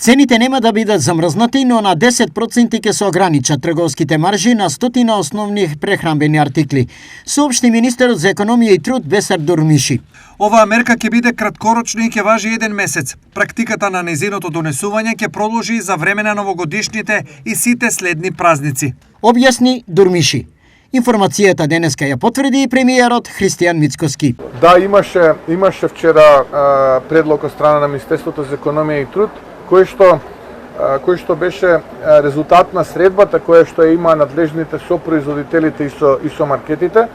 Цените нема да бидат замрзнати, но на 10% ќе се ограничат трговските маржи на стотина основни прехранбени артикли, соопшти министерот за економија и труд Бесар Дурмиши. Оваа мерка ќе биде краткорочна и ќе важи 1 месец. Практиката на нејзиното донесување ќе продолжи и за време на новогодишните и сите следни празници, објасни Дурмиши. Информацијата денеска ја потврди и премиерот Христијан Мицкоски. Да, имаше вчера предлог од страна на Министерството за економија и труд, кој што беше резултат на средбата која што има надлежните со производителите и со маркетите.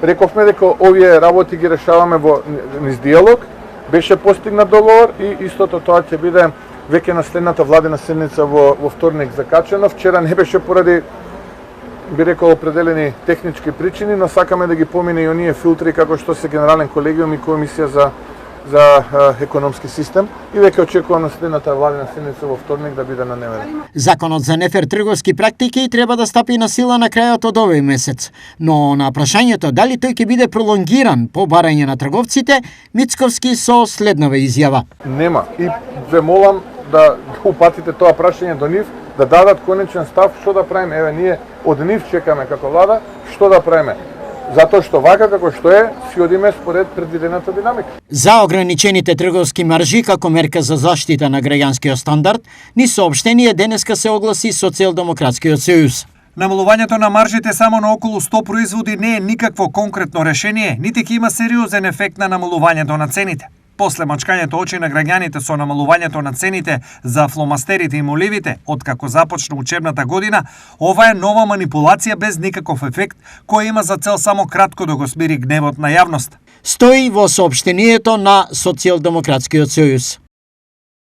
Рековме дека овие работи ги решаваме во низ диалог. Беше постигнат договор и истото тоа ќе биде веќе на следната владина седница во вторник закачено. Вчера не беше поради, би рекол, определени технички причини, но сакаме да ги помине и оние филтри како што се Генерален колегиум и Комисија за економски систем и веќе очекувам на следната владина седница во вторник да биде на дневен ред. Законот за нефер трговски практики треба да стапи на сила на крајот од овој месец, но на прашањето дали тој ќе биде пролонгиран по барање на трговците, Мицковски со следнава изјава. Нема. И ве молам да упатите тоа прашање до нив, да дадат конечен став што да правиме. Еве, ние од нив чекаме како влада што да правиме. Затоа што вака како што си одиме според предвидената динамика. За ограничените трговски маржи како мерка за заштита на граѓанскиот стандард, ни соопштение денеска се огласи Социјалдемократскиот сојуз. Намалувањето на маржите само на околу 100 производи не е никакво конкретно решение, нити ќе има сериозен ефект на намалувањето на цените. После мачкањето очи на граѓаните со намалувањето на цените за фломастерите и моливите, откако започна учебната година, ова е нова манипулација без никаков ефект, која има за цел само кратко да го смири гневот на јавност. Стои во соопштението на Социјалдемократскиот сојуз.